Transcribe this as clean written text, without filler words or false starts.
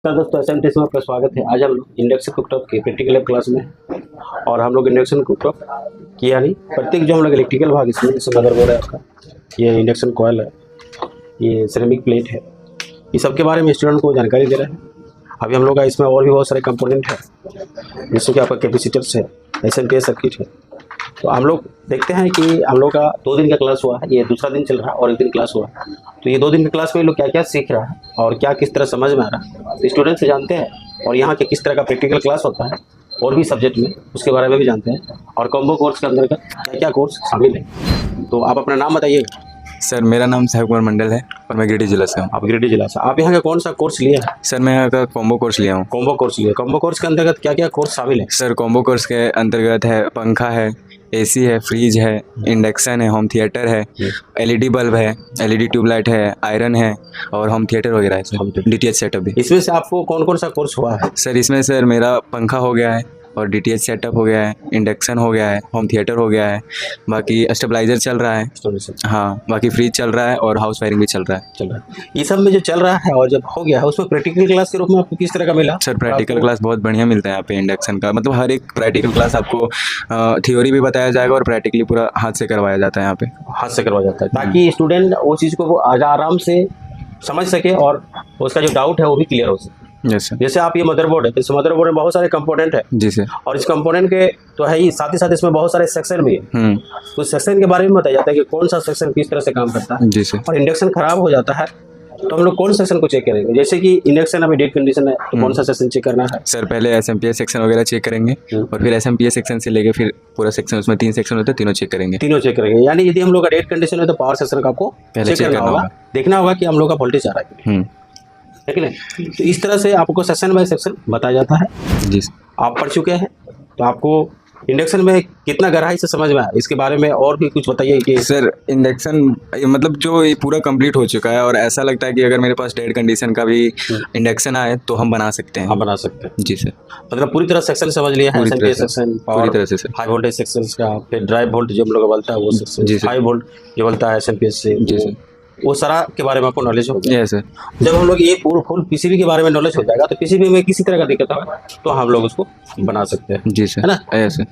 दोस्तों एसएमटीएस में आपका स्वागत है। आज हम लोग इंडक्शन कुकटॉप के प्रैक्टिकल लैब क्लास में और हम लोग इंडक्शन कुकटॉप किया नहीं प्रत्येक जो हम लोग इलेक्ट्रिकल भाग इसमें जैसे मदरबोर्ड है आपका, ये इंडक्शन कॉयल है, ये सिरेमिक प्लेट है, ये सब के बारे में स्टूडेंट को जानकारी दे रहे हैं। अभी हम लोग का इसमें और भी बहुत सारे कंपोनेंट है जिससे कि आपका कैपेसिटर्स है, एसएमपीएस सर्किट है। तो हम लोग देखते हैं कि हम लोग का 2 दिन का क्लास हुआ है, ये दूसरा दिन चल रहा है और 1 दिन क्लास हुआ है। तो ये 2 दिन के क्लास में लोग क्या क्या सीख रहा है और क्या किस तरह समझ में आ रहा है तो स्टूडेंट से जानते हैं, और यहाँ के किस तरह का प्रैक्टिकल क्लास होता है और भी सब्जेक्ट में उसके बारे में भी जानते हैं, और कॉम्बो कोर्स के अंदर का क्या क्या कोर्स शामिल है। तो आप अपना नाम बताइएगा। सर मेरा नाम साहिब कुमार मंडल है और मैं गिरिडीह जिला से हूँ। आप गिरिडीह जिला से, आप यहाँ का कौन सा कोर्स लिया है? सर मैं यहाँ का कॉम्बो कोर्स लिया हूँ। कॉम्बो कोर्स लिया। कॉम्बो कोर्स के अंतर्गत क्या क्या कोर्स शामिल है? सर कॉम्बो कोर्स के अंतर्गत है पंखा है, एसी है, फ्रिज है, इंडक्शन है, होम थिएटर है, एलईडी बल्ब है, एलईडी ट्यूबलाइट है, आयरन है और होम थिएटर वगैरह है सर, डीटीएच सेटअप भी। इसमें से आपको कौन कौन सा कोर्स हुआ है? सर इसमें सर मेरा पंखा हो गया है और डीटीएच सेटअप हो गया है, इंडक्शन हो गया है, होम थिएटर हो गया है, बाकी स्टेबलाइजर चल रहा है, हाँ बाकी फ्रिज चल रहा है और हाउस वायरिंग भी चल रहा है। ये सब में जो चल रहा है और जब हो गया है उसमें प्रैक्टिकल क्लास के रूप में आपको किस तरह का मिला? सर प्रैक्टिकल क्लास बहुत बढ़िया मिलता है यहाँ पे इंडक्शन का, मतलब हर एक प्रैक्टिकल क्लास आपको थ्योरी भी बताया जाएगा और प्रैक्टिकली पूरा हाथ से करवाया जाता है यहाँ पे। हाथ से करवाया जाता है ताकि स्टूडेंट वो चीज़ को वो आराम से समझ सके और उसका जो डाउट है वो भी क्लियर हो सके। जैसे आप ये मदरबोर्ड है, इस मदरबोर्ड में बहुत सारे कंपोनेंट है जी सर, और इस कंपोनेंट के तो है ही, साथ ही साथ इसमें बहुत सारे सेक्शन भी है। तो सेक्शन के बारे में बताया जाता है कि कौन सा सेक्शन किस तरह से काम करता है। जी सर। और इंडक्शन खराब हो जाता है तो हम लोग कौन सेक्शन को चेक करेंगे? जैसे कि इंडक्शन अभी डेड कंडीशन है तो कौन सा सेक्शन चेक करना है? सर पहले एसएमपीएस सेक्शन वगैरह चेक करेंगे और फिर एसएमपीएस सेक्शन से लेके फिर पूरा सेक्शन, उसमें 3 सेक्शन होते हैं, तीनों चेक करेंगे। तीनों चेक करेंगे, यानी यदि हम लोग का डेड कंडीशन है तो पावर सेक्शन का आपको पहले चेक करना होगा, देखना होगा कि हम लोग का वोल्टेज आ रहा है कि नहीं। तो इस तरह से आपको सेक्शन बाय सेक्शन बताया जाता है। जी आप पढ़ चुके हैं तो आपको इंडक्शन में कितना गहराई से समझ में आया इसके बारे में और भी कुछ बताइए। कि सर इंडक्शन मतलब जो ये पूरा कंप्लीट हो चुका है और ऐसा लगता है कि अगर मेरे पास डेड कंडीशन का भी इंडक्शन आए तो हम बना सकते हैं। हम बना सकते हैं। जी सर, मतलब पूरी तरह सेक्शन समझ लिया है, सेक्शन पूरी तरह से सर, हाई वोल्टेज सेक्शन का, फिर ड्राइव वोल्ट जो हम लोग बोलता है वो सेक्शन, हाई वोल्ट जो बोलता है एसएमपीएस से, जी सर, वो सारा के बारे में आपको नॉलेज हो गया। सर जब हम लोग ये पूरा फुल पीसीबी के बारे में नॉलेज हो जाएगा तो पीसीबी में किसी तरह का दिक्कत होगा तो हम लोग उसको बना सकते हैं। जी सर, है ना? सर